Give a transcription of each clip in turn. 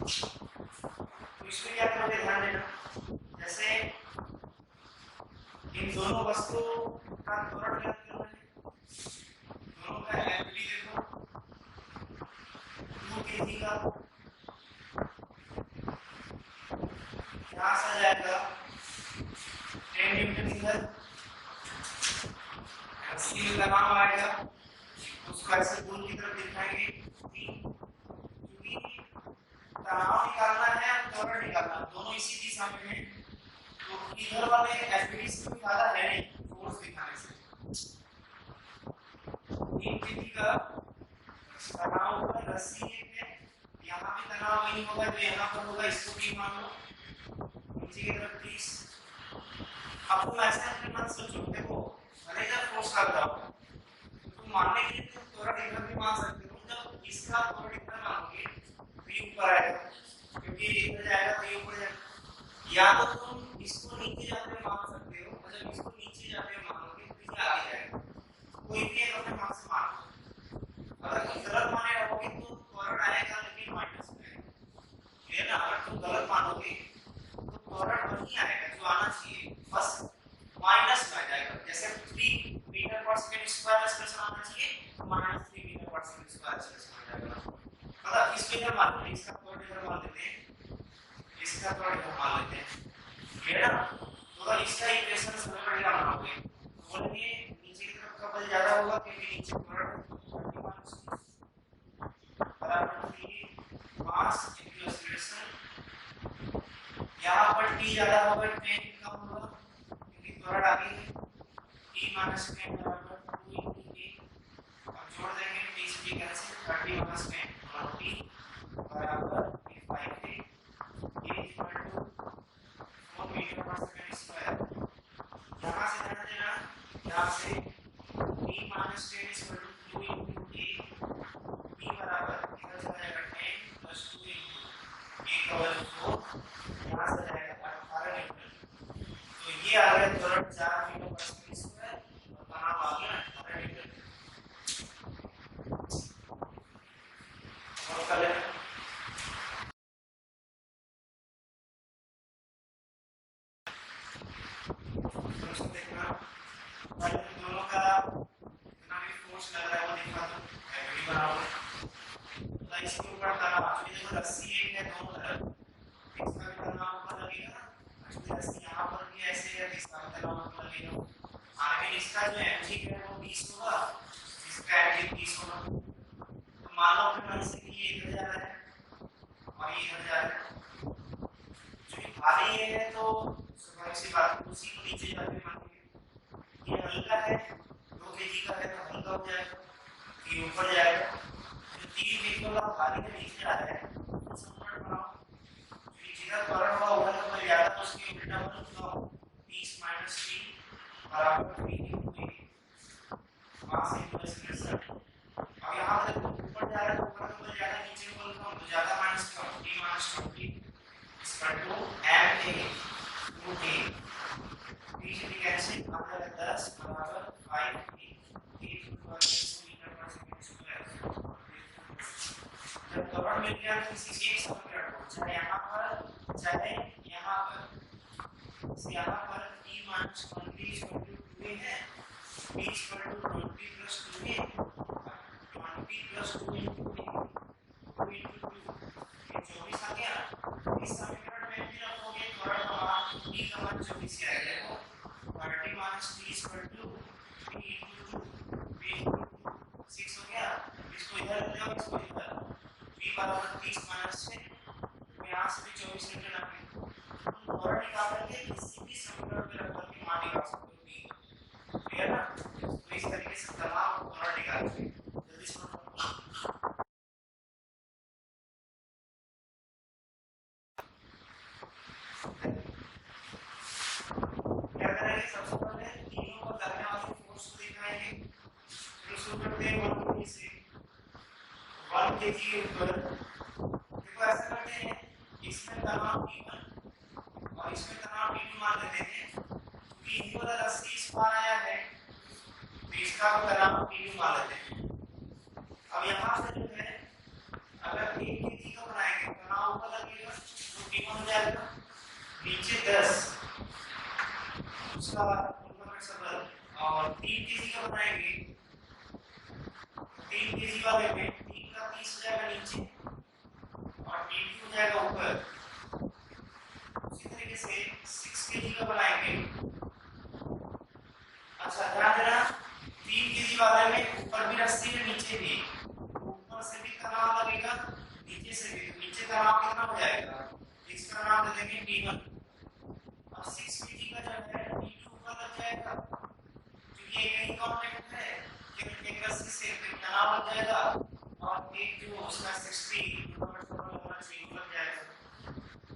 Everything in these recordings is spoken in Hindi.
तो इसमें क्या करोगे, ध्यान देना, जैसे इन दोनों वस्तुओं का त्वरण ज्ञात करना है, दोनों का एफबी देखो 2 kg का, यहाँ से आ जाएगा 10 न्यूटन मीटर, सी में तनाव आएगा, उसको ऐसे गोल की तरफ दिखाएंगे, क्योंकि तनाव निकालना है और त्वरण निकालना दोनों इसी दिशा में है, तो इधर वाले एफबी से कोई फायदा है नहीं फोर्स दिखाने से। 3 kg का तनाव ऊपर रस्सी है, यहाँ भी तनाव वही होगा जो यहाँ पर होगा, इसको भी मान लो नीचे की तरफ 30। अब तुम ऐसे अपने मन से सोचो, देखो भले जब फोर्स लग रहा हो तो तुम मानने के लिए तुम त्वरण इधर भी मान सकते हो, जब इसका त्वरण इधर मानोगे तो ये ऊपर आएगा, क्योंकि इधर जाएगा तो ये ऊपर जाएगा, या तो तुम इसको नीचे जाते हुए मान सकते हो, और जब इसको नीचे जाते हुए मानोगे तो ये आगे जाएगा, कोई भी एक अपने मान से मान लो। अगर तुम गलत माने रहोगे तो त्वरण आएगा लेकिन माइनस में आएगा, है ना। अगर तुम गलत मानोगे तो त्वरण वही आएगा जो आना चाहिए, बस माइनस में आ जाएगा। जैसे 3 metre per second square expression आना चाहिए, तो -3 metre per second square expression आ जाएगा। मतलब इसको इधर मान लेते हैं, इसका त्वरण इधर मान लेते हैं, इसका त्वरण इधर मान लेते हैं, है ना। तो अगर इसका इक्वेशन सरल बढ़िया बनाओगे तो बोलेंगे नीचे की तरफ का बल ज्यादा होगा, क्योंकि नीचे त्वरण बराबर 3 मास इनटू एक्सीलरेशन, यहाँ पर t ज्यादा होगा, tan कम होगा, क्योंकि त्वरण आगे है, t माइनस tan बराबर 2 into a। अब जोड़ देंगे t से t कैंसिल, 30 माइनस tan और t बराबर 5a, a equal to 4 metre per second square. यहाँ से ध्यान देना, यहाँ से t minus tan equal to 2 into a, b बराबर इधर चला जाएगा 10 प्लस 2 into a का वैल्यू 4, यहाँ से जाएगा 18 न्यूटन। तो ये आ गया त्वरण 4 मीटर पर सेकंड स्क्वायर और तनाव आ गया 18 न्यूटन। और कर लेना, तो देखना पहले दोनों का कितना भी फोर्स लग रहा है वो दिखा दो, एफबी बराबर तो इसके ऊपर तनाव, क्योंकि देखो रस्सी एक है दोनों तरफ, इसका भी तनाव ऊपर लगेगा, एक्चुअली रस्सी यहाँ पर भी ऐसे है, इसका भी तनाव ऊपर लगेगा। आगे इसका जो mg है वो 20 होगा, इसका mg 30 होगा। तो मान लो अपने मन से कि ये इधर जा रहा है और ये इधर जा रहा है, क्योंकि खाली ये है तो स्वाभाविक सी बात है उसी को नीचे जाते हुए मानेंगे। ये हल्का है 2 kg का है तो हल्का हो जाएगा, ये ऊपर जाएगा, जो 3 kg का खाली के नीचे आ रहा है तो समीकरण बनाओ, जिधर त्वरण हुआ उधर का बल ज्यादा, तो उसके उल्टा बल तो 30 माइनस 3 बराबर 3 into a mass into acceleration. अब यहाँ से ऊपर जा रहा है तो ऊपर का बल ज्यादा, नीचे का बल कम, तो ज्यादा माइनस कम, t माइनस 20 इसका 2 ma 2a, t से t कैंसिल आ जाएगा 10 बराबर 5a, 8 metre per second square. जब त्वरण मिल गया तो किसी एक समीकरण को, चाहे यहाँ पर चाहे यहाँ पर, यहाँ पर t minus 20 equal to 2a है, t equal to 20 plus 2a, 20 plus 2 into a, 2 into 2 ये 24 आ गया। इस समीकरण में भी रखोगे त्वरण का मान, t का मान 24 ही आएगा, देखो 30 minus t equal to p into 2 6 हो गया। इसको इधर ले जाओ, इसको इधर, p बराबर 30 माइनस 6, यहाँ से भी 24 न्यूटन आ गया। तुम त्वरण निकाल करके किसी भी समीकरण में रख करके मान निकाल सकते हो, क्लियर ना। तो इस तरीके से तनाव त्वरण निकाल सकते हो। जल्दी से क्या करेंगे, सबसे पहले तीनों को लगने वाली फोर्स को दिखाएंगे, फिर शुरू करते हैं 1 kg से। 1 kg के ऊपर देखो ऐसा करते हैं, इसमें तनाव T1 और इसमें तनाव T2 मान लेते हैं, क्योंकि इनको वाला रस्सी इस पार आया है तो इसका तनाव T2 मान लेते हैं। अब यहाँ से जो है अगर 1 kg का बनाएंगे तनाव ऊपर हो जाएगा, नीचे 10 उसका ऊपर का सब और 3 केजी का बनाएंगे, 3 केजी वाले में 3 का 30 हो जाएगा नीचे और 3 हो जाएगा ऊपर। उसी तरीके से 6 केजी का बनाएंगे। अच्छा ध्यान देना 3 केजी वाले में ऊपर भी रस्सी है नीचे भी, ऊपर से भी तनाव लगेगा नीचे से भी, नीचे तनाव कितना हो जाएगा, इसका नाम दे देंगे T1। अब 6 केजी का जो है T2 ऊपर लग जाएगा क्योंकि ये यही कांटेक्ट है, एक रस्सी से तनाव लग जाएगा और एक जो उसका 60 ऊपर लग जाएगा।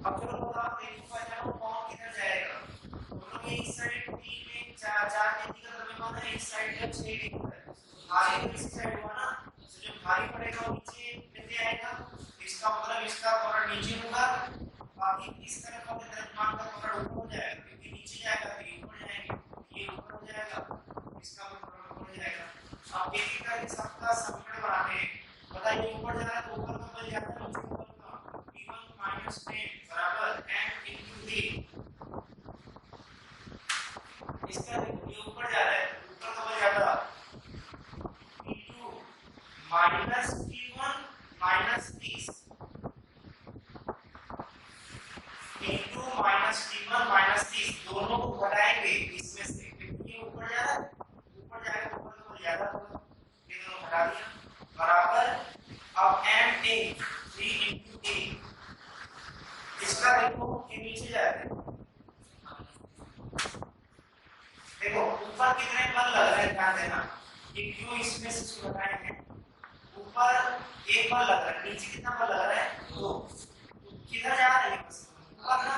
अब चलो बताओ देखो पहचानो कौन किधर जाएगा, दोनों के इस साइड 3 में 4 केजी का द्रव्यमान है, इस साइड का 6 केजी है, भारी तो इस साइड हुआ ना, तो जो भारी पड़ेगा वो नीचे लेते आएगा, इसका मतलब इसका पकड़ नीचे होगा, बाकी इस तरफ का द्रव्यमान का पकड़ ऊपर हो जाएगा क्योंकि नीचे जाएगा तो ये ऊपर जाएंगे, ये ऊपर हो जाएगा, इसका पकड़ ऊपर हो जाएगा। अब एक एक करके सबका समीकरण बनाते हैं। बताइए ऊपर जा रहा है तो ऊपर का बल जाता है, नीचे का बल का P1 - 10 बराबर m * d। इसका देखो ये ऊपर जा रहा है, ऊपर का बल जाता है P2 - T1 - 30, P2 - T1 - 30 दोनों को घटाएंगे इसमें से, क्योंकि ये ऊपर जा रहा है, ऊपर जाएगा तो ऊपर का बल ज्यादा होगा, ये दोनों घटा दिया बराबर। अब ma 3 * a, इसका देखो ये नीचे जा रहा है, देखो ऊपर कितने बल लग रहे हैं ध्यान देना, ये क्यों इसमें से घटाएंगे, ऊपर एक बल लग रहा है, नीचे कितना बल लग रहा है 2, किधर जा रहा है ऊपर ना,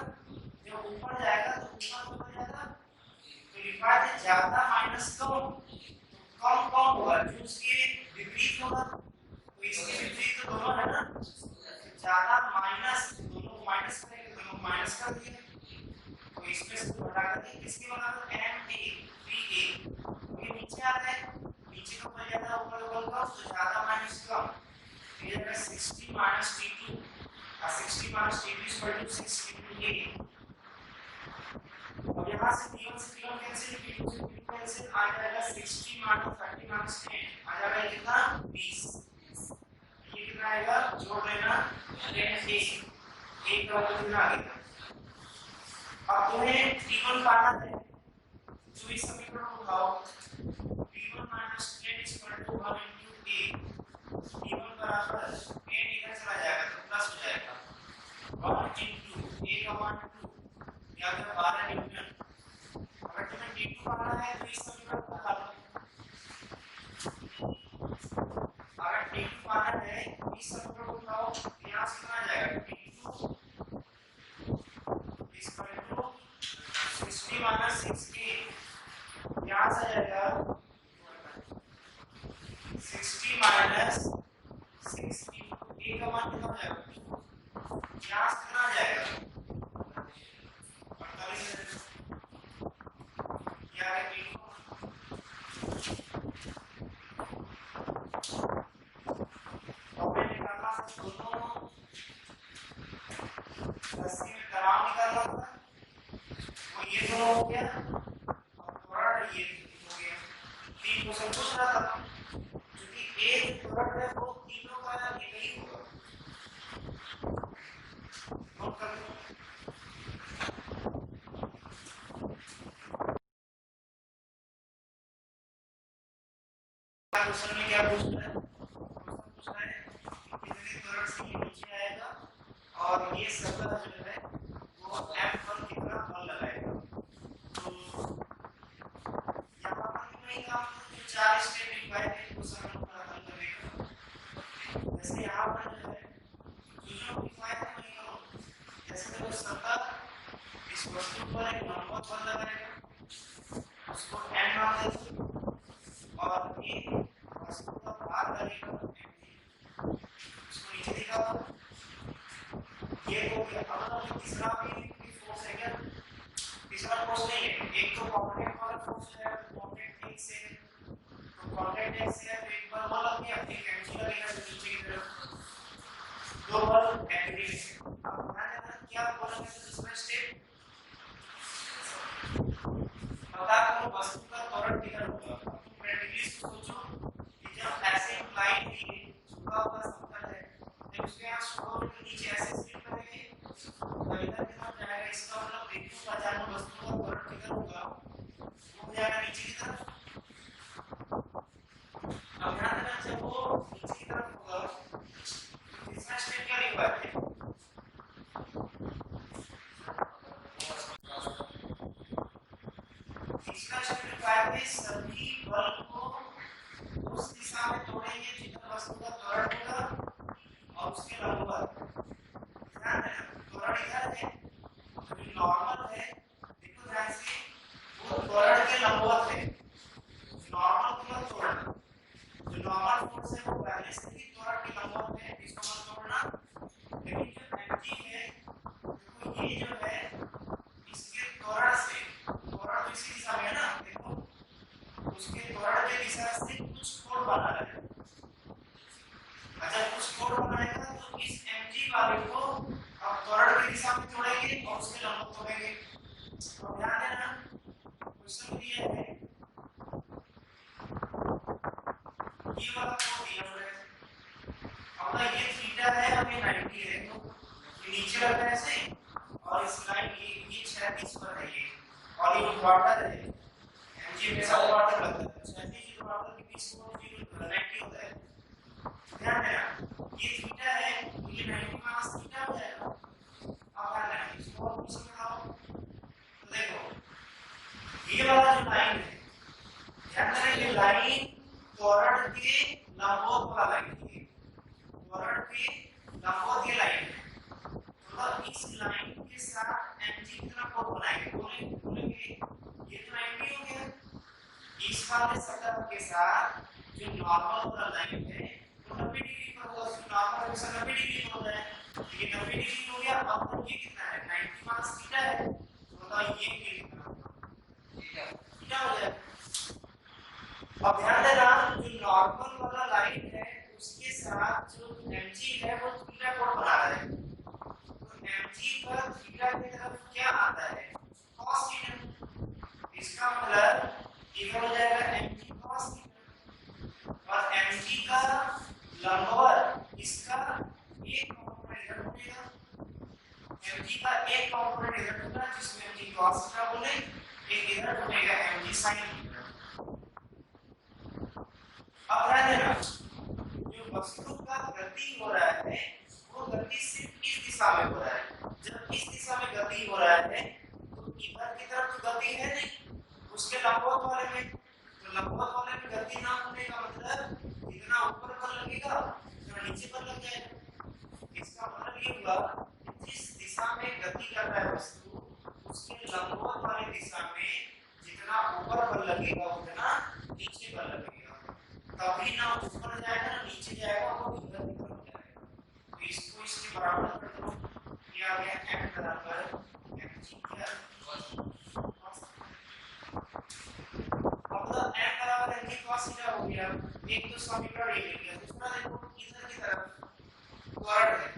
जब ऊपर जाएगा तो ऊपर तो बल जाएगा, तो लिखा है ज्यादा माइनस कम, कम कम होगा जो उसके विपरीत होगा, तो इसके विपरीत तो दोनों है ना, ज्यादा माइनस, दोनों माइनस करेंगे, दोनों माइनस कर दिए तो इसमें से घटा कर दिए, किसके बराबर ma 3a, ये नीचे आ रहा है, नीचे का बल ज्यादा ऊपर का बल कम, तो ज्यादा माइनस कम, ये जाएगा 60 - T2 और 60 - T2 = 6 * a। अब यहाँ से T1 से T1 कैंसिल, T2 से T2 कैंसिल, आ जाएगा 60 - 30 - 10 आ जाएगा कितना 20, ये कितना आएगा जोड़ लेना 10a, एक का बल कितना आ गया। अब तुम्हें T1 पाना है तो इस समीकरण को उठाओ, T1 - 10 = 1 * a, T1 बराबर 10 इधर चला जाएगा तो प्लस हो जाएगा 1 * a का मान 2 या फिर 12 न्यूटन। अगर तुम्हें T2 पाना है तो इस समीकरण को हल करो, अगर T2 पाना है इस समीकरण को उठाओ, यहाँ से कितना आ जाएगा T2 = 60 - 6a, यहाँ से आ जाएगा 60 - 6 * a का मान कितना हो जाएगा, यहाँ से कितना आ जाएगा 48, क्या है T2 निकालना था, दोनों रस्सी में दरार निकालना था, वो ये दोनों हो गया और थोड़ा ये हो गया, 3 को सब कुछ रहा था क्योंकि एक त्वरण है वो तीनों का एक ही होगा, नोट कर लो। क्वेश्चन में क्या पूछ रहा है, पूछ रहा है कितने त्वरण से ये नीचे आएगा और ये सतह जो है वो F पर कितना बल लगाएगा, तो यहाँ पर नहीं काम जो 4 स्टेप रिक्वायर्ड है वो सब हम हल करेंगे। जैसे यहाँ पर जो है जो रिक्वायर्ड है वही करो, जैसे देखो सतह इस वस्तु पर एक लंबवत बल लगाएगा, उसको n मान देते और ये वस्तु का भार लगेगा उसको नीचे दिखाओ, ये हो गया। अब तीसरा भी फोर्स है क्या, तीसरा फोर्स नहीं है, एक तो कांटेक्ट वाला फोर्स है, कांटेक्ट एक से, तो कांटेक्ट एक से है तो एक बल लग गया, एक एनर्जी लगेगा नीचे की तरफ, दो बल एग्रीगेट से। अब ध्यान देना क्या बोला वस्तु का त्वरण कितना होगा। अब तुम प्रैक्टिकली सोचो कि जब ऐसे इंक्लाइन है, झुका हुआ समतल है, जब उसके यहाँ छोड़ो तो नीचे ऐसे स्लिप करेंगे तो इधर की तरफ जाएगा। इसका मतलब देखो अचानक वस्तु का त्वरण कितना होगा, वो हो जाएगा नीचे की तरफ। अब ध्यान देना जब वो नीचे की तरफ होगा तो तीसरा स्टेप क्या रिक्वायर्ड है। तीसरा स्टेप रिक्वायर्ड है सभी बल को उस दिशा में तोड़ेंगे जिधर वस्तु का त्वरण होगा और उसके लंबवत। ध्यान देना त्वरण इधर है, जो नॉर्मल है, देखो ध्यान से, वो त्वरण के लंबवत है। नॉर्मल मतलब त्वरण, जो नॉर्मल फोर्स है वो पहले से ही त्वरण के लंबवत है, इसका मतलब तोड़ना। लेकिन जो mg है, देखो ये जो है इसके त्वरण से, त्वरण तो इसी दिशा में है ना, देखो उसके त्वरण के दिशा से कुछ कोण बना है। अच्छा कुछ कोण बनाएगा तो इस mg वाले को अब त्वरण की दिशा में तोड़ेंगे और उसके लंबवत तोड़ेंगे। तो ध्यान देना क्वेश्चन दिया है ये वाला कोण दिया हुआ है। अब ये थीटा है और ये 90 है, तो नीचे रखना है ऐसे और इस लाइन ये 36 पर है ये, और ये क्वार्टर है, mg में सब क्वार्टर लगता है, 36 क्वार्टर के बीच कोण 90 होता है। ध्यान देना ये थीटा है, ये 90 माइनस थीटा हो जाएगा। अब ध्यान देना इसको और कुछ समझाओ तो देखो ये वाला जो लाइन है, ध्यान देना ये लाइन त्वरण के लंबवत वाला लाइन है, त्वरण के लंबवत ये लाइन है। तो इस लाइन के साथ mg की तरफ कोण बनाएंगे, बोलेंगे ये तो 90 हो गया, इस वाले सतह के साथ जो नॉर्मल वाला लाइन है वो 90 डिग्री पर होगा, तो नॉर्मल हमेशा 90 डिग्री पर होता है, ये 90 डिग्री हो गया। अब ये कितना है, 90 माइनस थीटा है, तो बताओ ये कितना होगा, थीटा हो जाएगा। अब ध्यान देना जो नॉर्मल वाला लाइन है उसके साथ जो mg है वो थीटा कोण बना रहा है, तो mg पर थीटा की तरफ क्या आता है, cos थीटा। इसका मतलब इधर हो जाएगा mg cos थीटा और mg का लंबवत इसका एक कंपोनेंट इधर होगा, mg का एक कंपोनेंट इधर होगा जिसमें mg cos थीटा बोले, एक इधर होगा mg sin थीटा। अब ध्यान देना जो वस्तु का गति हो रहा है वो गति सिर्फ इस दिशा में हो रहा है। जब इस दिशा में गति हो रहा है तो इधर की तरफ तो गति है नहीं, उसके लंबवत वाले में, तो लंबवत वाले में गति ना होने का मतलब इतना ऊपर पर लगेगा तो नीचे पर लग जाएगा। इसका मतलब ये हुआ जिस दिशा में गति कर रहा है वस्तु उसके लंबवत वाली दिशा में जितना ऊपर पर लगेगा उतना नीचे पर लगेगा, कभी ना ऊपर जाएगा ना नीचे जाएगा, वो इधर की तरफ जाएगा। तो इसको इसके बराबर कर दो, ये आ गया m बराबर mg क्या, अब m बराबर mg cos थीटा हो गया। एक तो समीकरण ये मिल गया, दूसरा देखो इधर की तरफ त्वरण है,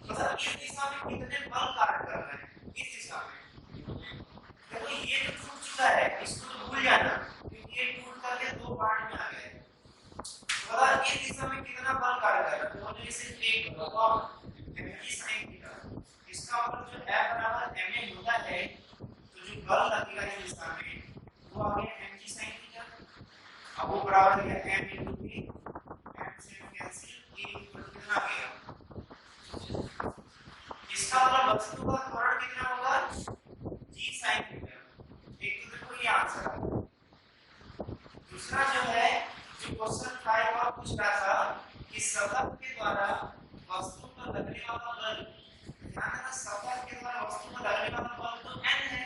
मतलब इस दिशा में कितने बल कार्य कर रहे हैं, इस दिशा में देखो ये तो छूट चुका है, इसको तो भूल जाना क्योंकि ये टूट करके दो पार्ट में आ गया है। बता इस दिशा में कितना बल कार्य कर रहा है, तो मुझे सिर्फ एक mg sin थीटा, इसका मतलब जो F बराबर ma होता है तो जो बल लगेगा इस दिशा में वो आ गया mg sin थीटा। अब वो बराबर है m into v, m से कैंसिल, a कितना आ गया, इसका मतलब वस्तु का त्वरण कितना होगा g sin थीटा। एक तो देखो ये आंसर है। दूसरा जो है जो क्वेश्चन 5 और पूछ रहा था कि सतह के द्वारा वस्तु पर लगने वाला बल, ध्यान देना सतह के द्वारा वस्तु पर लगने वाला बल तो n है,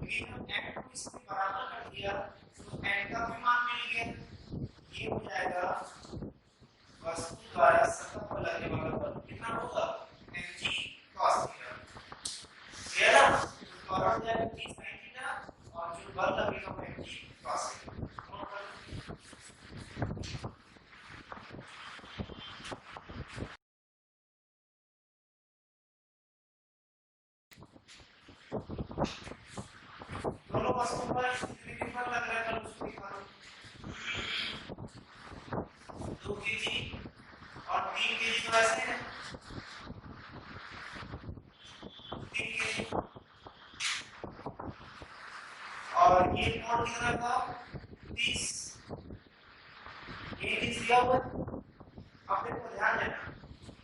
लेकिन हम n को इसके बराबर कर दिया तो n का भी मान मिल गया, ये हो जाएगा वस्तु द्वारा सतह पर लगने वाला बल कितना होगा mg cos थीटा। क्लियर है, तो और हो जाएगा g sin थीटा और जो बल लगेगा वो mg cos थीटा। दोनों वस्तुओं पर लोड कितना था 30, ये 30 दिया हुआ है। अब देखो ध्यान देना,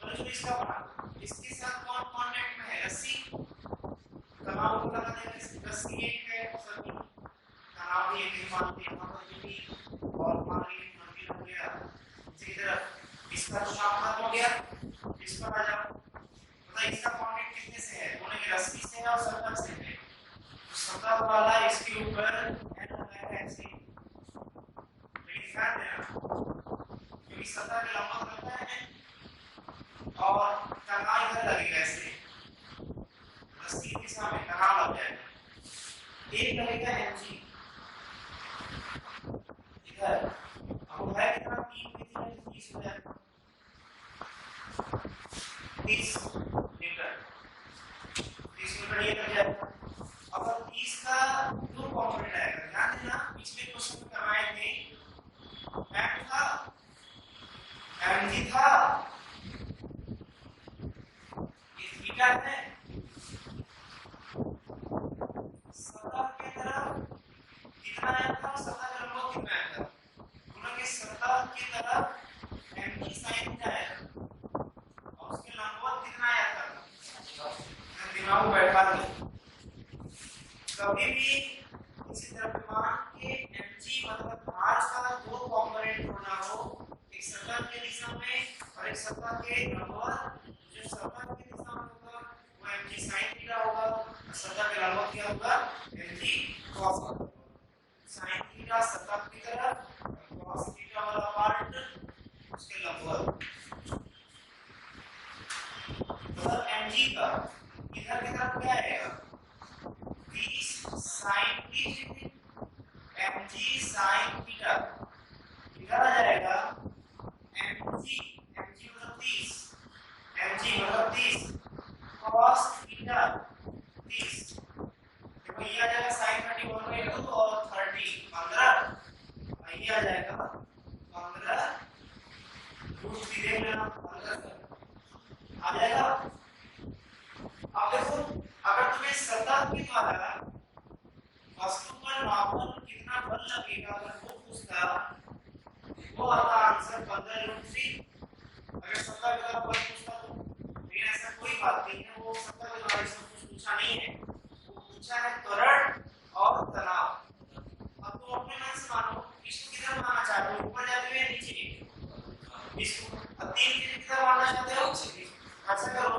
तो जो इसका बना इसके साथ कौन कांटेक्ट में है, रस्सी। तनाव को लगा देना, रस्सी एक है, सर्किल तनाव भी एक ही मान लिया, यहाँ पर जो भी और मान लीजिए मंदिर हो गया इसी तरफ, इसका तो काम खत्म हो गया। इस पर आ जाओ, मतलब इसका कांटेक्ट कितने से है, दोनों की रस्सी से है और सतह से है। तो सतह वाला इसके ऊपर एन लगाएगा ऐसे, लेकिन ध्यान देना क्योंकि सतह के लंबवत लगता है और तनाव इधर लगेगा ऐसे, रस्सी की दिशा में तनाव लग जाएगा, एक लगेगा mg इधर। अब है कितना 3 केजी 30 हो जाएगा 30 मीटर, 30 मीटर ये लग जाएगा। अब 30 का दो कंपोनेंट आएगा, ध्यान देना पिछले क्वेश्चन में करवाए थे m था mg था, ये थीटा है, सतह के तरफ कितना आया था, सतह का लंबवत कितना आया था, दोनों के सतह की तरफ mg sin थीटा आया था और उसके लंबवत कितना आया था, दिमाग में बैठा दो। कभी भी किसी द्रव्यमान के mg मतलब भार का दो कंपोनेंट होना हो, एक सतह के दिशा में और एक सतह के लंबवत, जो सतह की दिशा में होगा वो mg sin थीटा होगा, सतह के लंबवत क्या होगा mg cos theta. sin theta सतह की तरफ, cos थीटा वाला पार्ट उसके लंबवत, मतलब mg का इधर की तरफ क्या आएगा 30 sin theta, mg sin theta इधर आ जाएगा mg मतलब 30, mg मतलब 30 cos थीटा 30, देखो ये आ जाएगा sin 31/2 और 30 15, ये आ जाएगा 15 रूट 3 देख लेना 15 आ जाएगा। अब देखो अगर तुम्हें सतह के द्वारा वस्तु पर मापन कितना बल लगेगा अगर वो पूछता, वो आता आंसर 15√3। अगर सतह के द्वारा बल पूछता तो, लेकिन ऐसा कोई बात नहीं है, वो सतह के द्वारा इसमें कुछ पूछा नहीं है, वो पूछा है त्वरण और तनाव। अब तुम अपने मन से मानो इसको किधर मानना चाहते हो, ऊपर जाते हुए नीचे, इसको 3 केजी किधर मानना चाहते हो, ऐसा करो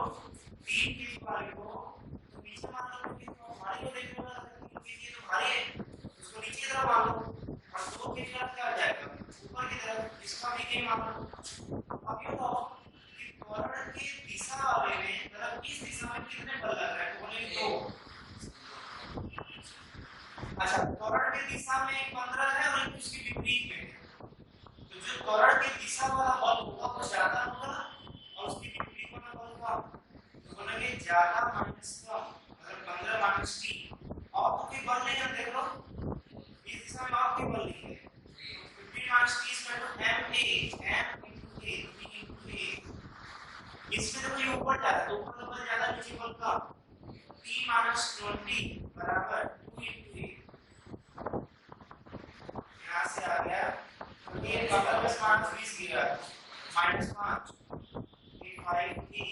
3 केजी वाले को तो नीचे मान लो, क्योंकि तो भारी को देखने वाला 3 केजी तो भारी है, उसको नीचे की तरफ मान लो और 2 केजी का क्या आ जाएगा ऊपर की तरफ, इसका भी के मान लो। अब ये बताओ कि त्वरण की दिशा वाले में मतलब इस दिशा में कितने बल लग रहा है, बोले 2। अच्छा त्वरण की दिशा में 15 है और उसके विपरीत में है, तो जो त्वरण की दिशा वाला बल होगा वो ज्यादा होगा और उसके विपरीत वाला बल कम, तो बोलेंगे ज्यादा माइनस कम, मतलब 15 माइनस t। और कोई बल नहीं है, देख लो इस दिशा में और कोई बल नहीं है, 15 minus t equal to ma, m into a, b into a। इसमें तो ये ऊपर जाता है तो ऊपर का बल ज्यादा, नीचे बल कम, t माइनस 20 बराबर 2 into a। यहाँ से आ गया तो ये बगल में स्मार्ट 20 गिरा -5 ये 5 की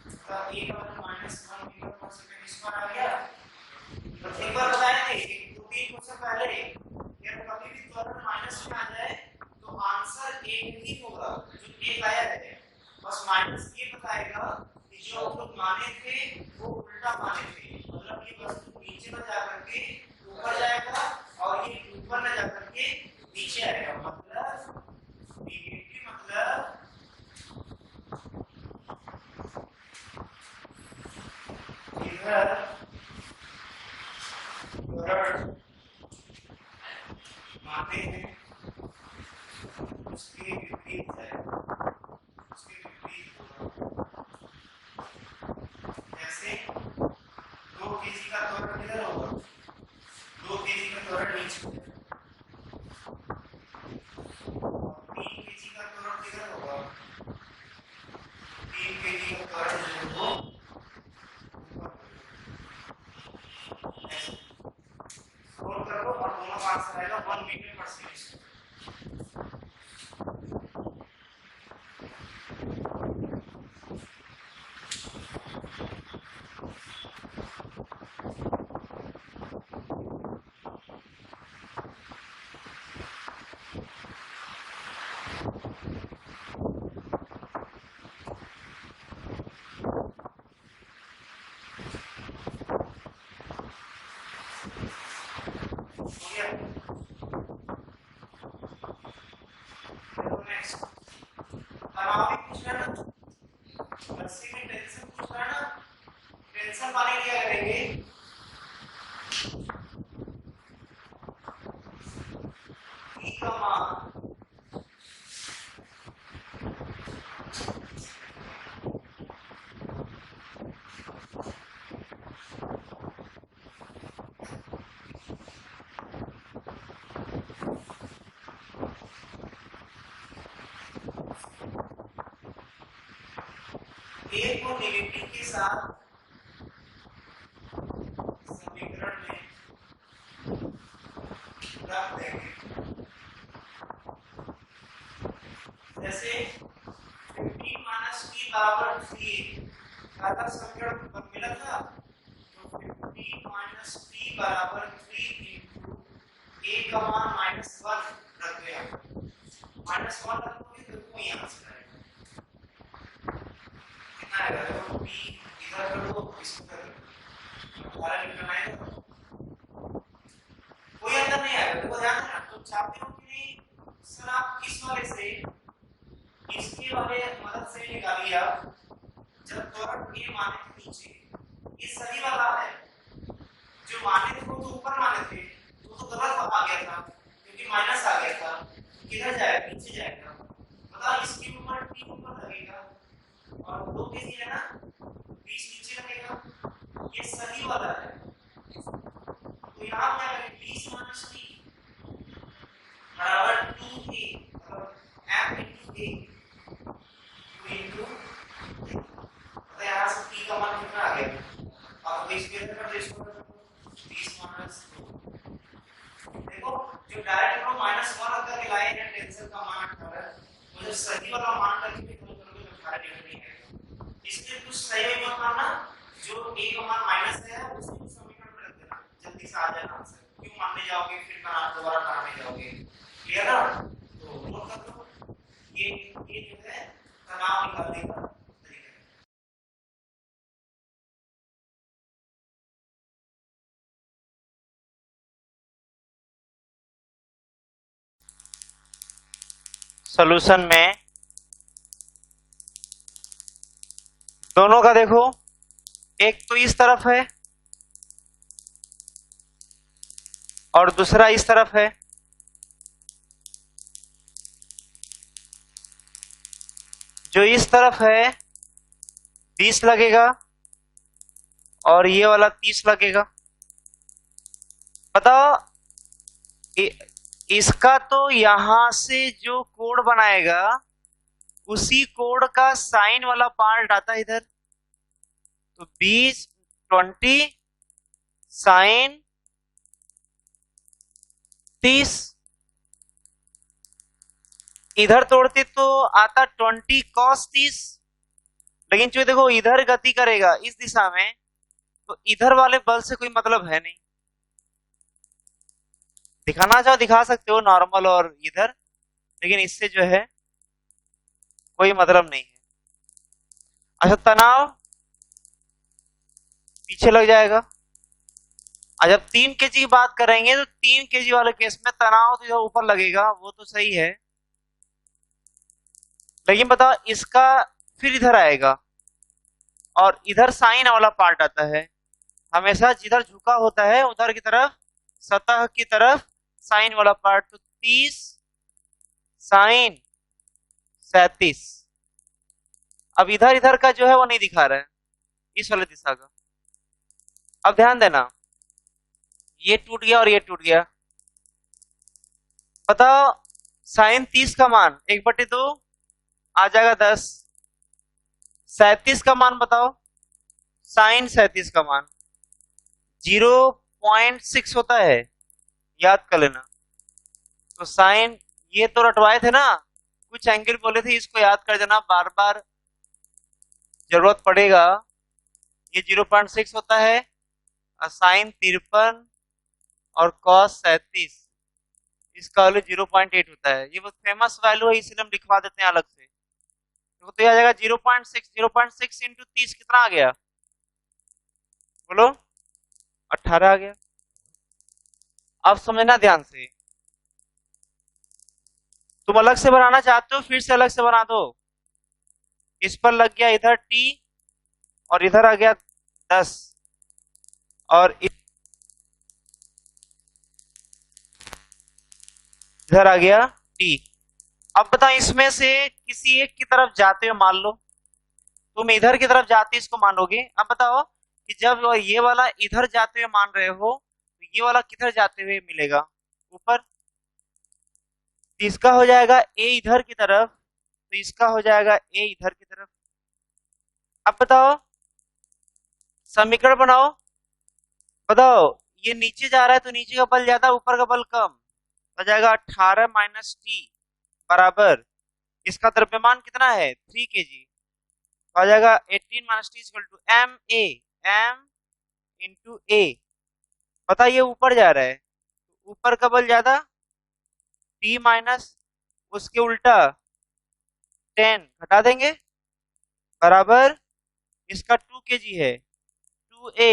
तो ये बगल -1 मीटर पर सेकंड इस पर आ गया। तो एक बार बताया थे 2-3 क्वेश्चन पहले, यार कभी भी त्वरण माइनस में आ जाए तो आंसर एक ही होगा, जो एक आया है बस माइनस ये बताएगा कि जो हम लोग माने थे वो उल्टा माने थे, मतलब ये वस्तु नीचे न जा करके ऊपर जाएगा और ये ऊपर न जा करके नीचे आएगा, मतलब नेगेटिव मतलब इधर त्वरण माने हैं उसके विपरीत है, उसके विपरीत होगा। जैसे 2 केजी का त्वरण किधर होगा, 2 केजी का त्वरण नीचे, 3 केजी का त्वरण किधर होगा, 3 केजी का त्वरण जो हो सोल्व कर लो और दोनों का आंसर आंसर आएगा 1 मीटर पर सेकंड। ए को नेगेटिव के साथ समीकरण में रख देंगे। जैसे 15 माइनस टी बराबर 3 का समीकरण मिला था, तो 15 माइनस टी बराबर 3 इंटू ए का मान -1 रख दिया। -1 रखोगे तो कोई आंसर आएगा। देखो p इधर कर दो, इसको कर दो, हमारा निकलना है कोई अंतर नहीं आएगा। देखो ध्यान देना, तो चाहते हो कि नहीं सर आप किस वाले से इसके वाले मदद से निकालिए। आप जब त्वरण ए माने थे नीचे, ये सही वाला है, जो माने थे वो तो ऊपर माने थे, तो गलत आ गया था क्योंकि माइनस आ गया था। किधर जाएगा? नीचे जाएगा। मतलब इसके ऊपर टी ऊपर लगेगा और 2 केजी है ना, 20 नीचे लगेगा। ये सही वाला है, तो यहाँ क्या करें? 20 माइनस टी बराबर 2a, मतलब f into a, 2 into, तो यहाँ से t का मान कितना आ गया? आप तो इसके अंदर कर इसको 20 माइनस 2। देखो जो डायरेक्ट हम -1 रख करके लाए हैं, टेंशन का मान 18, वो जो सही वाला मान करके भी करोगे तो 18 नहीं है। इसलिए कुछ सही मत मानना, जो a का मान माइनस है उसी समीकरण में रख देना, जल्दी से आ जाएगा आंसर। क्यों मानने जाओगे फिर दोबारा बनाने जाओगे? क्लियर ना? तो नोट कर लो, ये जो है तनाव निकालने का तरीका है। सॉल्यूशन में दोनों का देखो, एक तो इस तरफ है और दूसरा इस तरफ है। जो इस तरफ है 20 लगेगा और ये वाला 30 लगेगा। बताओ इसका तो यहां से जो कोण बनाएगा उसी कोण का साइन वाला पार्ट आता है इधर, तो 20 20 साइन 30। इधर तोड़ते तो आता 20 cos 30, लेकिन जो देखो इधर गति करेगा इस दिशा में, तो इधर वाले बल से कोई मतलब है नहीं। दिखाना चाहो दिखा सकते हो नॉर्मल और इधर, लेकिन इससे जो है कोई मतलब नहीं है। अच्छा तनाव पीछे लग जाएगा। और जब 3 केजी की बात करेंगे तो 3 केजी वाले केस में तनाव तो जो ऊपर लगेगा वो तो सही है, लेकिन बताओ इसका फिर इधर आएगा और इधर साइन वाला पार्ट आता है। हमेशा जिधर झुका होता है उधर की तरफ, सतह की तरफ साइन वाला पार्ट, तो 30 साइन 37। अब इधर इधर का जो है वो नहीं दिखा रहा है, इस वाले दिशा का। अब ध्यान देना, ये टूट गया और ये टूट गया। बताओ साइन 30 का मान 1/2 आ जाएगा 10। 37 का मान बताओ, साइन 37 का मान 0.6 होता है, याद कर लेना। तो साइन, ये तो रटवाए थे ना, कुछ एंगल बोले थे, इसको याद कर देना, बार बार जरूरत पड़ेगा। ये 0.6 होता है, साइन 53 और कॉस 37, इसका वैल्यू 0.8 होता है। ये बहुत फेमस वैल्यू है, इसलिए हम लिखवा देते हैं अलग से। तो ये आ जाएगा 0.6, 0.6 इंटू 30 कितना आ गया, बोलो 18 आ गया। अब समझना ध्यान से, तुम अलग से बनाना चाहते हो फिर से अलग से बना दो। इस पर लग गया इधर t और इधर आ गया 10 और इधर आ गया t। अब बताओ इसमें से किसी एक की तरफ जाते हुए मान लो, तुम इधर की तरफ जाते इसको मानोगे। अब बताओ कि जब ये वाला इधर जाते हुए मान रहे हो तो ये वाला किधर जाते हुए मिलेगा, ऊपर। तो इसका हो जाएगा a इधर की तरफ, तो इसका हो जाएगा a इधर की तरफ। अब बताओ समीकरण बनाओ, बताओ ये नीचे जा रहा है तो नीचे का बल ज्यादा ऊपर का बल कम, हो जाएगा 18 माइनस टी बराबर, इसका द्रव्यमान कितना है 3 kg, हो जाएगा 18 minus T equal to M A, M into A. बताइए ऊपर जा रहा है, ऊपर का बल ज्यादा, टी माइनस उसके उल्टा 10 घटा देंगे बराबर, इसका 2 kg है, 2a।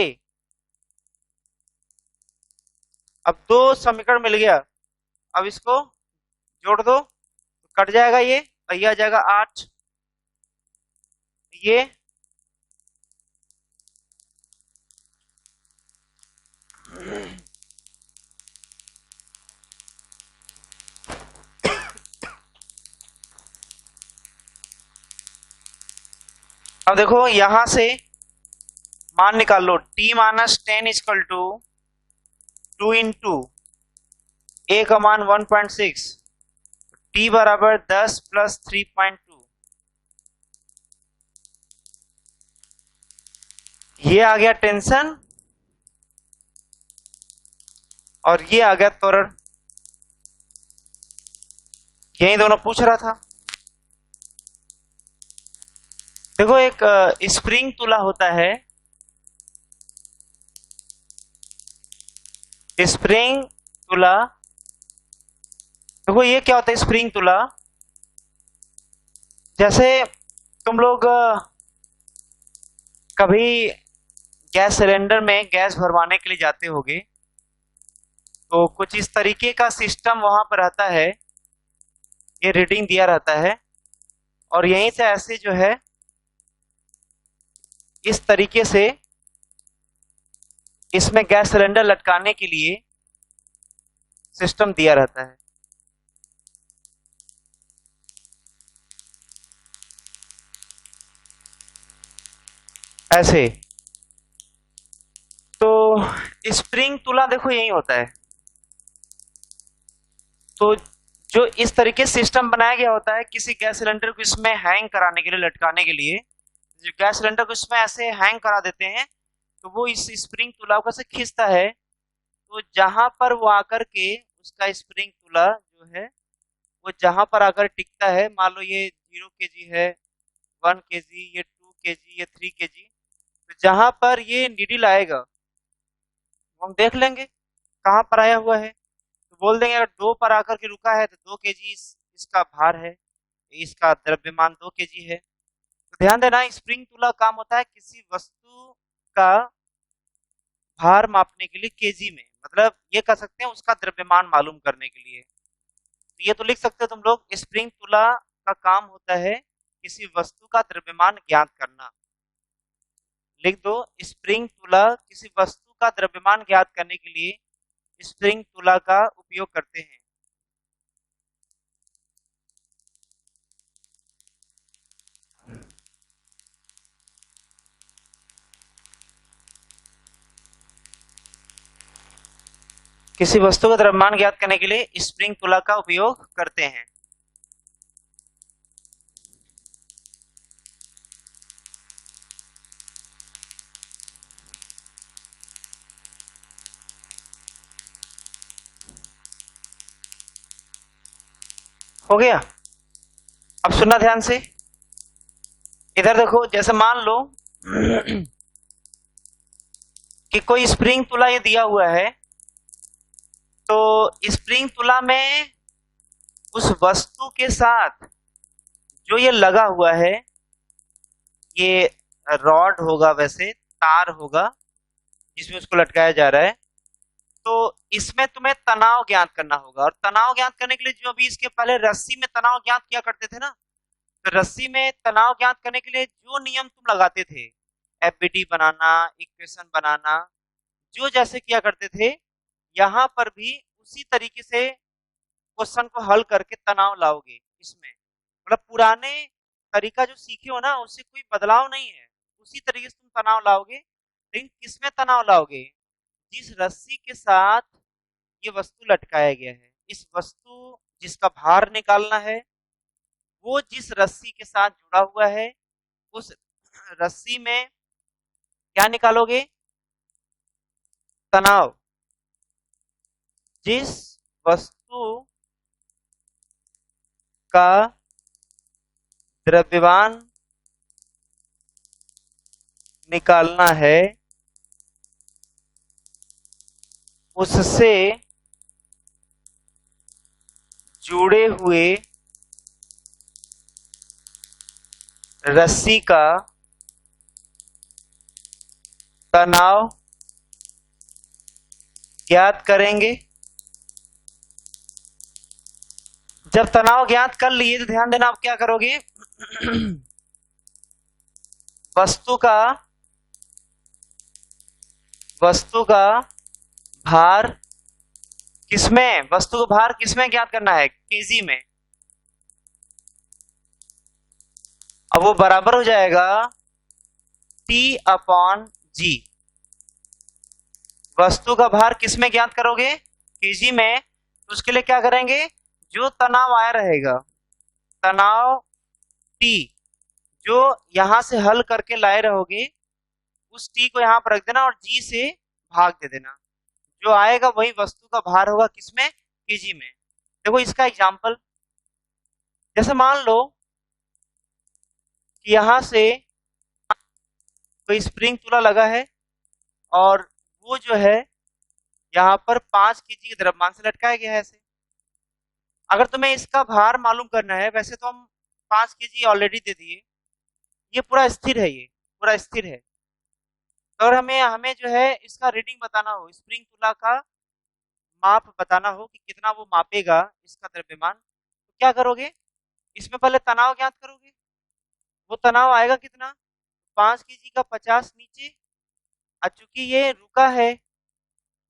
अब दो समीकरण मिल गया, अब इसको जोड़ दो तो कट जाएगा ये, और ये आ जाएगा 8। ये अब देखो यहां से मान निकाल लो, t minus 10 equal to 2 into a का मान 1.6, t बराबर 10 प्लस 3.2, ये आ गया टेंशन और ये आ गया त्वरण, यही दोनों पूछ रहा था। देखो एक स्प्रिंग तुला होता है, स्प्रिंग तुला, देखो ये क्या होता है स्प्रिंग तुला, जैसे तुम लोग कभी गैस सिलेंडर में गैस भरवाने के लिए जाते होगे, तो कुछ इस तरीके का सिस्टम वहां पर रहता है, ये रीडिंग दिया रहता है, और यहीं से ऐसे जो है इस तरीके से इसमें गैस सिलेंडर लटकाने के लिए सिस्टम दिया रहता है। ऐसे तो स्प्रिंग तुला देखो यही होता है। तो जो इस तरीके से सिस्टम बनाया गया होता है किसी गैस सिलेंडर को इसमें हैंग कराने के लिए, लटकाने के लिए, जो गैस सिलेंडर को इसमें ऐसे हैंग करा देते हैं, तो वो इस स्प्रिंग तुला को से खींचता है, तो जहां पर वो आकर के उसका स्प्रिंग तुला जो है वो जहां पर आकर टिकता है, मान लो ये 0 kg है, 1 kg, ये 2 kg, ये 3 kg, तो जहां पर ये नीडल आएगा वो हम देख लेंगे कहाँ पर आया हुआ है, तो बोल देंगे अगर 2 पर आकर के रुका है तो 2 kg इसका भार है, इसका द्रव्यमान 2 kg है। तो ध्यान देना स्प्रिंग तुला काम होता है किसी वस्तु का भार मापने के लिए केजी में, मतलब ये कह सकते हैं उसका द्रव्यमान मालूम करने के लिए। तो ये तो लिख सकते हो तुम लोग, स्प्रिंग तुला का काम होता है किसी वस्तु का द्रव्यमान ज्ञात करना। लिख दो, स्प्रिंग तुला किसी वस्तु का द्रव्यमान ज्ञात करने के लिए स्प्रिंग तुला का उपयोग करते हैं। किसी वस्तु का द्रव्यमान ज्ञात करने के लिए स्प्रिंग तुला का उपयोग करते हैं। हो गया? अब सुनना ध्यान से, इधर देखो, जैसे मान लो कि कोई स्प्रिंग तुला ये दिया हुआ है, तो स्प्रिंग तुला में उस वस्तु के साथ जो ये लगा हुआ है, ये रॉड होगा, वैसे तार होगा जिसमें उसको लटकाया जा रहा है, तो इसमें तुम्हें तनाव ज्ञात करना होगा। और तनाव ज्ञात करने के लिए, जो अभी इसके पहले रस्सी में तनाव ज्ञात किया करते थे ना, तो रस्सी में तनाव ज्ञात करने के लिए जो नियम तुम लगाते थे, एफबीटी बनाना, इक्वेशन बनाना, जो जैसे किया करते थे, यहाँ पर भी उसी तरीके से क्वेश्चन को हल करके तनाव लाओगे इसमें। मतलब पुराने तरीका जो सीखे हो ना, उससे कोई बदलाव नहीं है, उसी तरीके से तुम तनाव लाओगे। लेकिन किसमें तनाव लाओगे? जिस रस्सी के साथ ये वस्तु लटकाया गया है, इस वस्तु जिसका भार निकालना है, वो जिस रस्सी के साथ जुड़ा हुआ है, उस रस्सी में क्या निकालोगे? तनाव। जिस वस्तु का द्रव्यमान निकालना है, उससे जुड़े हुए रस्सी का तनाव ज्ञात करेंगे। जब तनाव ज्ञात कर लिए तो ध्यान देना, आप क्या करोगे? वस्तु का भार किसमें, वस्तु का भार किसमें ज्ञात करना है? केजी में। अब वो बराबर हो जाएगा T/G। वस्तु का भार किसमें ज्ञात करोगे? केजी में। तो उसके लिए क्या करेंगे? जो तनाव आया रहेगा, तनाव T, जो यहां से हल करके लाए रहोगे, उस T को यहां पर रख देना और G से भाग दे देना। जो आएगा वही वस्तु का भार होगा, किसमें? केजी में। देखो इसका एग्जांपल, जैसे मान लो कि यहां से कोई स्प्रिंग तुला लगा है और वो जो है यहाँ पर 5 kg के द्रव्यमान से लटकाया गया है ऐसे। अगर तुम्हें इसका भार मालूम करना है, वैसे तो हम 5 kg ऑलरेडी दे दिए, ये पूरा स्थिर है, ये पूरा स्थिर है। तो अगर हमें हमें जो है इसका रीडिंग बताना हो, स्प्रिंग तुला का माप बताना हो कि कितना वो मापेगा इसका द्रव्यमान, तो क्या करोगे? इसमें पहले तनाव ज्ञात करोगे। वो तनाव आएगा कितना? 5 kg का 50 नीचे। और चूंकि ये रुका है,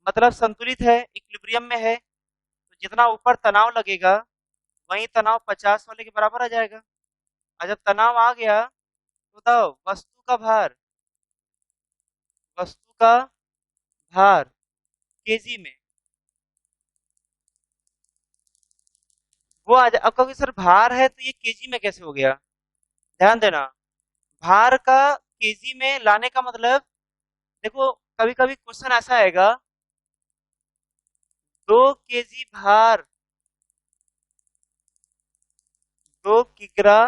मतलब संतुलित है, इक्विलिब्रियम में है, तो जितना ऊपर तनाव लगेगा वही तनाव 50 वाले के बराबर आ जाएगा। और जब तनाव आ गया तो बताओ, वस्तु का भार केजी में वो आ जाए। अब कहोगे सर भार है तो ये केजी में कैसे हो गया? ध्यान देना, भार का केजी में लाने का मतलब, देखो कभी कभी क्वेश्चन ऐसा आएगा, 2 kg भार, 2 किग्रा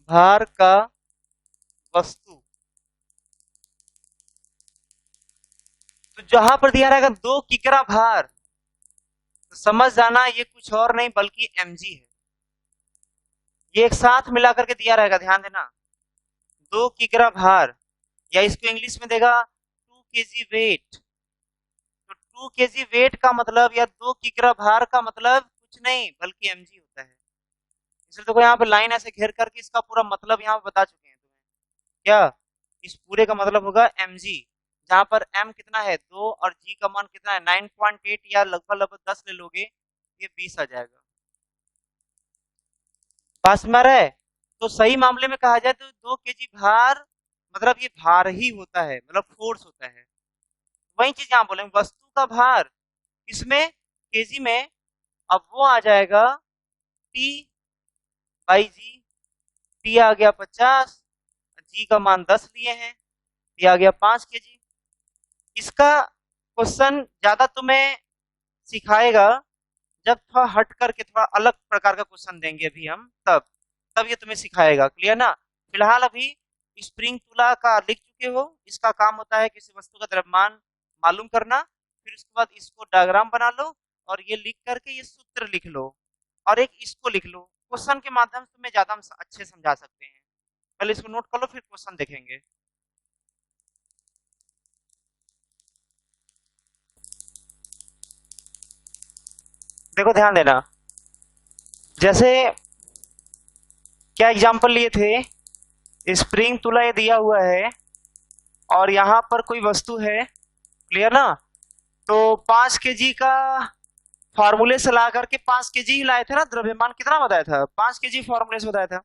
भार का वस्तु, तो जहां पर दिया रहेगा 2 किग्रा भार, तो समझ जाना ये कुछ और नहीं बल्कि mg है। ये एक साथ मिला करके दिया रहेगा, ध्यान देना, 2 किग्रा भार, या इसको इंग्लिश में देगा 2 kg वेट। तो 2 kg वेट का मतलब या 2 किग्रा भार का मतलब कुछ नहीं बल्कि mg होता है। इसलिए देखो यहाँ पे लाइन ऐसे घेर करके इसका पूरा मतलब यहाँ पे बता चुके हैं तुम्हें। क्या? इस पूरे का मतलब होगा mg, जहां पर m कितना है 2 और g का मान कितना है 9.8, या लगभग लगभग 10 ले लोगे, ये 20 आ जाएगा। पास में रहे तो सही मामले में कहा जाए तो 2 kg भार मतलब ये भार ही होता है, मतलब फोर्स होता है। वही चीज यहाँ बोलेंगे, वस्तु का भार किसमें? केजी में। अब वो आ जाएगा T/G। T आ गया 50, G का मान 10 लिए हैं, T आ गया 5 kg। इसका क्वेश्चन ज्यादा तुम्हें सिखाएगा जब थोड़ा हट करके थोड़ा अलग प्रकार का क्वेश्चन देंगे अभी हम, तब तब ये तुम्हें सिखाएगा। क्लियर ना? फिलहाल अभी स्प्रिंग तुला का लिख चुके हो। इसका काम होता है किसी वस्तु का द्रव्यमान मालूम करना, फिर उसके बाद इसको डायग्राम बना लो और ये लिख करके ये सूत्र लिख लो और एक इसको लिख लो। क्वेश्चन के माध्यम से तुम्हें ज्यादा अच्छे समझा सकते हैं। पहले इसको नोट कर लो, फिर क्वेश्चन देखेंगे। देखो ध्यान देना, जैसे क्या एग्जांपल लिए थे, स्प्रिंग तुला ये दिया हुआ है और यहाँ पर कोई वस्तु है। क्लियर ना? तो 5 kg का फार्मूले से ला करके 5 kg ही लाए थे ना। द्रव्यमान कितना बताया था? 5 kg फार्मूले से बताया था।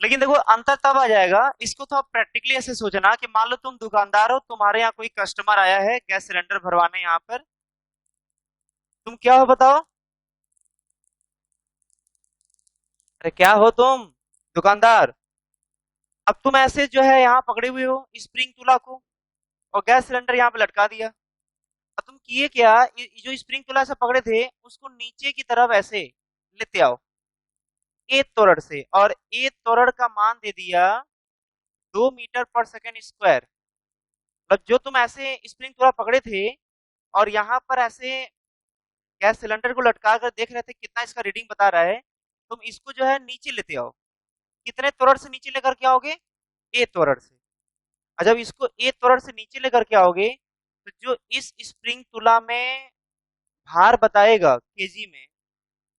लेकिन देखो अंतर तब आ जाएगा, इसको तो आप प्रैक्टिकली ऐसे सोचना कि मान लो तुम दुकानदार हो, तुम्हारे यहाँ कोई कस्टमर आया है गैस सिलेंडर भरवाने यहाँ पर। तुम क्या हो बताओ? अरे क्या हो तुम? दुकानदार। अब तुम ऐसे जो है यहाँ पकड़े हुए हो स्प्रिंग तुला को और गैस सिलेंडर यहाँ पे लटका दिया। अब तुम किए क्या, जो स्प्रिंग तुला से पकड़े थे उसको नीचे की तरफ ऐसे लेते आओ ए त्वरण से, और ए त्वरण का मान दे दिया 2 मीटर पर सेकेंड स्क्वायर। मतलब जो तुम ऐसे स्प्रिंग तुला पकड़े थे और यहाँ पर ऐसे गैस सिलेंडर को लटका कर देख रहे थे कितना इसका रीडिंग बता रहा है, तुम इसको जो है नीचे लेते आओ। कितने त्वरण से नीचे लेकर के आओगे? ए त्वरण से। और जब इसको ए त्वरण से नीचे लेकर के आओगे तो जो इस स्प्रिंग तुला में भार बताएगा केजी में,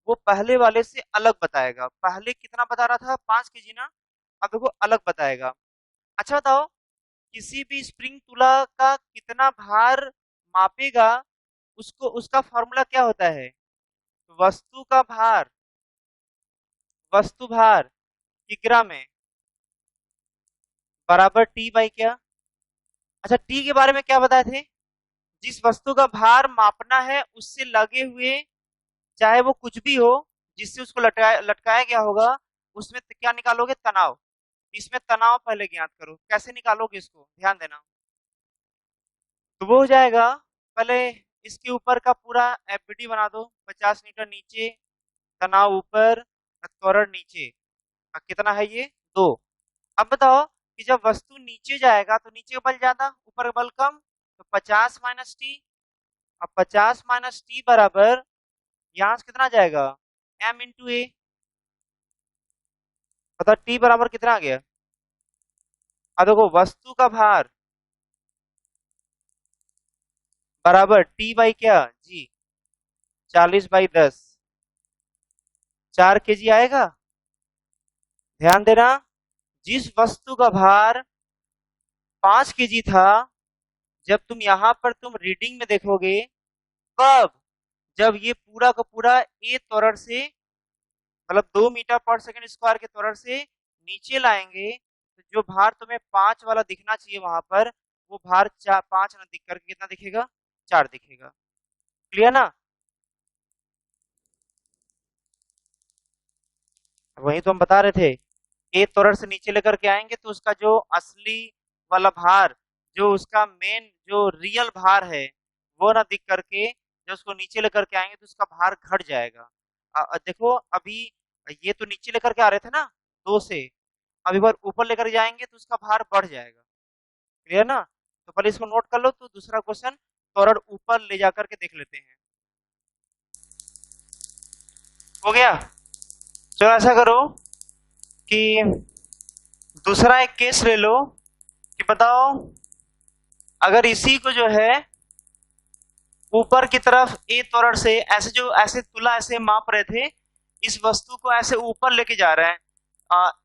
वो पहले वाले से अलग बताएगा। पहले कितना बता रहा था? 5 kg ना। अब देखो अलग बताएगा। अच्छा बताओ, किसी भी स्प्रिंग तुला का कितना भार मापेगा, उसको उसका फॉर्मूला क्या होता है? वस्तु का भार, वस्तु भार किग्रा में बराबर टी बाई क्या? अच्छा टी के बारे में क्या बताए थे? जिस वस्तु का भार मापना है उससे लगे हुए चाहे वो कुछ भी हो, जिससे उसको लटकाया लटकाया गया होगा, उसमें क्या निकालोगे? तनाव। इसमें तनाव पहले ज्ञात करो। कैसे निकालोगे इसको? ध्यान देना। तो वो हो जाएगा, पहले इसके ऊपर का पूरा एफबीडी बना दो। 50 न्यूटन नीचे, तनाव ऊपर, त्वरण नीचे। कितना है ये? 2। अब बताओ कि जब वस्तु नीचे जाएगा तो नीचे का बल ज्यादा, ऊपर का बल कम, तो 50 - टी। अब 50 - टी बराबर यहाँ से कितना जाएगा? m × a। मतलब टी बराबर कितना आ गया? अब देखो वस्तु का भार बराबर टी बाई क्या जी? 40/10, 4 kg आएगा। ध्यान देना, जिस वस्तु का भार 5 kg था, जब तुम यहाँ पर तुम रीडिंग में देखोगे, कब? जब ये पूरा का पूरा ए त्वरण से, मतलब 2 मीटर पर सेकेंड स्क्वायर के त्वरण से नीचे लाएंगे, तो जो भार तुम्हें 5 वाला दिखना चाहिए वहां पर, वो भार 5 ना दिख करके कितना दिखेगा? 4 दिखेगा। क्लियर ना? वही तो हम बता रहे थे, ए त्वरण से नीचे लेकर के आएंगे तो उसका जो असली वाला भार, जो उसका मेन जो रियल भार है, वो ना दिख करके जब उसको नीचे लेकर के आएंगे तो उसका भार घट जाएगा। देखो अभी ये तो नीचे लेकर के आ रहे थे ना 2 से, अब एक बार ऊपर लेकर जाएंगे तो उसका भार बढ़ जाएगा। क्लियर ना? तो पहले इसको नोट कर लो, तो दूसरा क्वेश्चन त्वरण ऊपर ले जाकर के देख लेते हैं। हो गया? तो ऐसा करो कि दूसरा एक केस ले लो कि बताओ, अगर इसी को जो है ऊपर की तरफ ए त्वरण से ऐसे, जो ऐसे तुला ऐसे माप रहे थे, इस वस्तु को ऐसे ऊपर लेके जा रहे हैं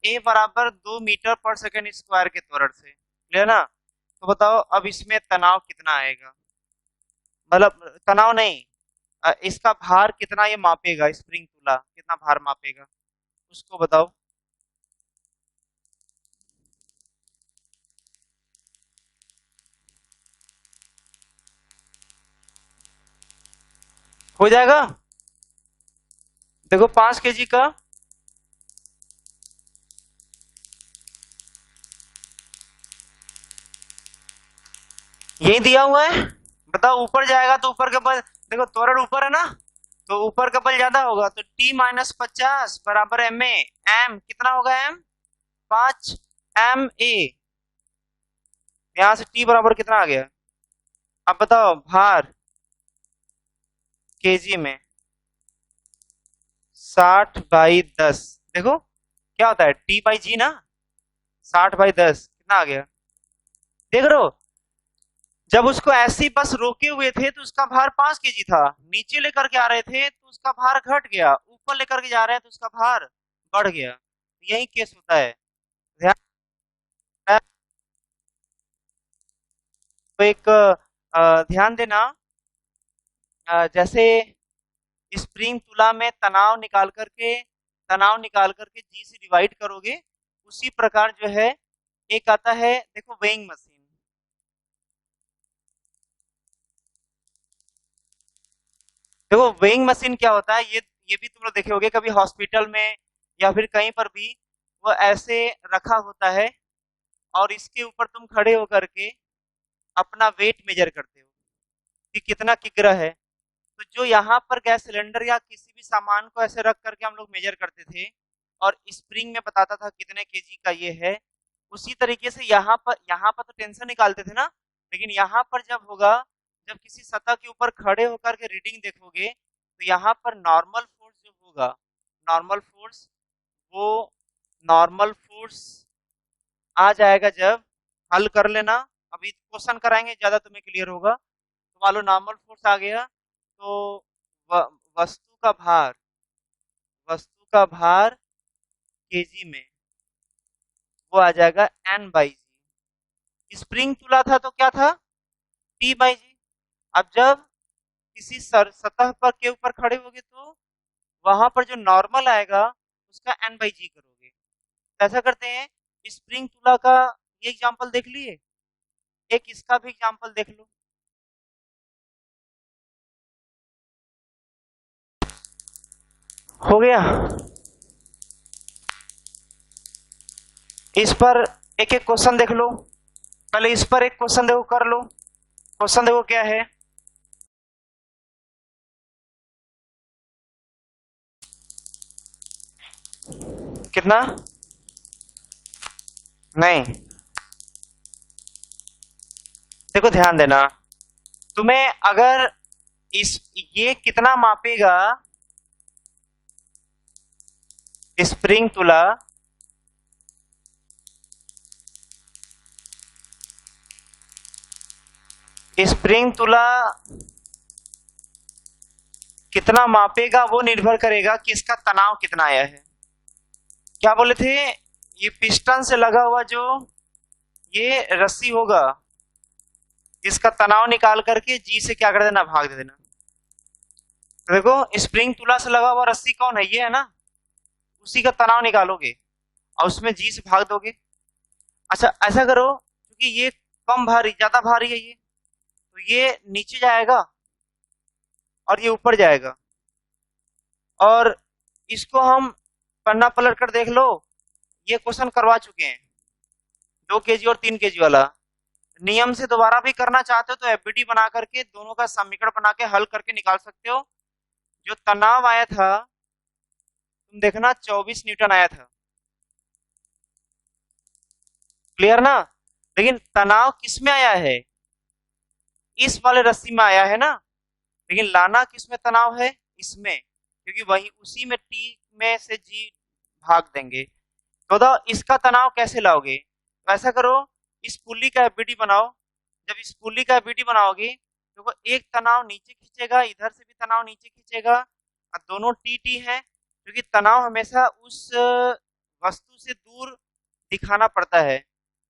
ए बराबर 2 मीटर पर सेकेंड स्क्वायर के त्वरण से। क्लियर ना? तो बताओ अब इसमें तनाव कितना आएगा? मतलब तनाव नहीं, इसका भार कितना ये मापेगा? स्प्रिंग तुला कितना भार मापेगा उसको बताओ। हो जाएगा? देखो 5 kg का यही दिया हुआ है। बताओ ऊपर जाएगा तो ऊपर के बल, देखो त्वरण ऊपर है ना, तो ऊपर का बल ज्यादा होगा, तो T-50 बराबर ma। m कितना होगा? m 5 ma। यहां से T बराबर कितना आ गया? अब बताओ, भार केजी में 60/10। देखो क्या होता है, T/g ना, 60/10 कितना आ गया? देख रहे हो, जब उसको ऐसी बस रोके हुए थे तो उसका भार 5 kg था, नीचे लेकर के आ रहे थे तो उसका भार घट गया, ऊपर लेकर के जा रहे हैं तो उसका भार बढ़ गया। यही केस होता है। ध्यान, तो एक ध्यान देना, जैसे स्प्रिंग तुला में तनाव निकाल करके जी से डिवाइड करोगे, उसी प्रकार जो है एक आता है, देखो वेइंग मशीन। देखो वेइंग मशीन क्या होता है, ये भी तुम लोग देखे होगे कभी हॉस्पिटल में या फिर कहीं पर भी, वो ऐसे रखा होता है और इसके ऊपर तुम खड़े होकर के अपना वेट मेजर करते हो कि कितना किग्रा है। तो जो यहाँ पर गैस सिलेंडर या किसी भी सामान को ऐसे रख करके हम लोग मेजर करते थे और स्प्रिंग में बताता था कितने केजी का ये है, उसी तरीके से यहाँ पर तो टेंशन निकालते थे ना, लेकिन यहाँ पर जब होगा, जब किसी सतह के ऊपर खड़े होकर के रीडिंग देखोगे, तो यहाँ पर नॉर्मल फोर्स जो होगा, नॉर्मल फोर्स, वो नॉर्मल फोर्स आ जाएगा जब, हल कर लेना, अभी क्वेश्चन कराएंगे ज्यादा तुम्हें क्लियर होगा। तो मान लो नॉर्मल फोर्स आ गया, तो व, वस्तु का भार वस्तु का भार केजी में वो आ जाएगा N/g। स्प्रिंग तुला था तो क्या था? T/g। अब जब किसी सतह पर के ऊपर खड़े होगे तो वहां पर जो नॉर्मल आएगा उसका N/g करोगे। तो ऐसा करते हैं, स्प्रिंग तुला का ये एग्जांपल देख लिए, एक इसका भी एग्जांपल देख लो। हो गया, इस पर एक एक क्वेश्चन देख लो। पहले इस पर एक क्वेश्चन देखो, कर लो। क्वेश्चन देखो क्या है, कितना? नहीं, देखो ध्यान देना, तुम्हें अगर इस ये कितना मापेगा, स्प्रिंग तुला स्प्रिंग तुला कितना मापेगा वो निर्भर करेगा कि इसका तनाव कितना आया है। क्या बोले थे, ये पिस्टन से लगा हुआ जो ये रस्सी होगा, इसका तनाव निकाल करके जी से क्या कर देना, भाग दे देना। तो देखो स्प्रिंग तुला से लगा हुआ रस्सी कौन है, ये है ना, उसी का तनाव निकालोगे और उसमें जी से भाग दोगे। अच्छा ऐसा करो, क्योंकि ये कम भारी, ज्यादा भारी है ये, तो ये नीचे जाएगा और ये ऊपर जाएगा, और इसको हम पन्ना पलट कर देख लो, ये क्वेश्चन करवा चुके हैं, 2 kg और 3 kg वाला। नियम से दोबारा भी करना चाहते हो तो एफबीटी बना करके दोनों का समीकरण बना के हल करके निकाल सकते हो। जो तनाव आया था, तुम देखना 24 न्यूटन आया था, क्लियर ना। लेकिन तनाव किस में आया है, इस वाले रस्सी में आया है ना, लेकिन लाना किस में तनाव है, इसमें, क्योंकि वही उसी में टी में से जी भाग देंगे। तो बताओ इसका तनाव कैसे लाओगे, तो ऐसा करो, इस पुल्ली का एफबीटी बनाओ। जब इस पुल्ली का एफबीटी बनाओगे तो वो एक तनाव नीचे खींचेगा, इधर से भी तनाव नीचे खींचेगा, और दोनों टी टी है, क्योंकि तनाव हमेशा उस वस्तु से दूर दिखाना पड़ता है।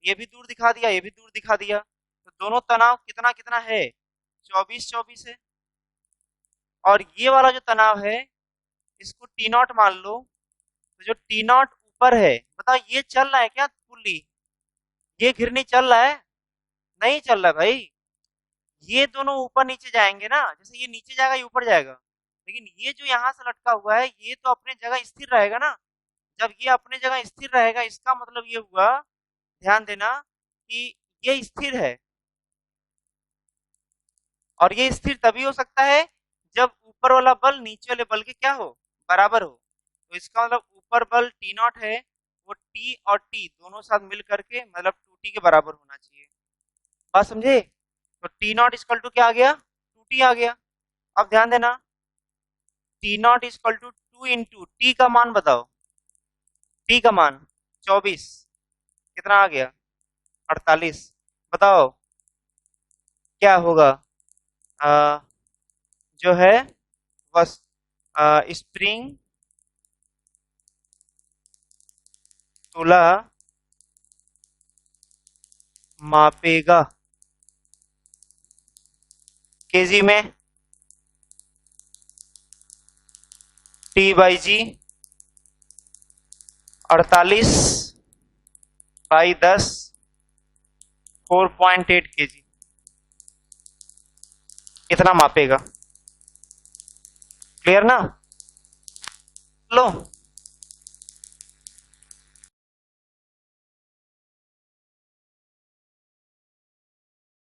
ये भी दूर दिखा दिया, ये भी दूर दिखा दिया, तो दोनों तनाव कितना कितना है, 24 है। और ये वाला जो तनाव है, इसको टी नॉट मान लो। तो जो टी नॉट ऊपर है, बताओ ये चल रहा है क्या पुल्ली, ये घिरनी चल रहा है? नहीं चल रहा है भाई, ये दोनों ऊपर नीचे जाएंगे ना, जैसे ये नीचे जाएगा ये ऊपर जाएगा, लेकिन ये जो यहाँ से लटका हुआ है ये तो अपने जगह स्थिर रहेगा ना। जब ये अपने जगह स्थिर रहेगा, इसका मतलब ये हुआ, ध्यान देना, कि ये स्थिर है, और ये स्थिर तभी हो सकता है जब ऊपर वाला बल नीचे वाले बल के क्या हो, बराबर हो। तो इसका मतलब ऊपर बल टी नॉट है, वो टी और टी दोनों साथ मिल करके मतलब 2t के बराबर होना चाहिए। बात समझे? तो टी नॉट इक्वल टू क्या आ गया, 2t आ गया। अब ध्यान देना, T not equal to 2 into T का मान बताओ, टी का मान 24, कितना आ गया, 48। बताओ क्या होगा, आ, जो है बस स्प्रिंग तुला मापेगा केजी में, T by g 48 by 10 4.8 kg, इतना मापेगा। क्लियर ना? लो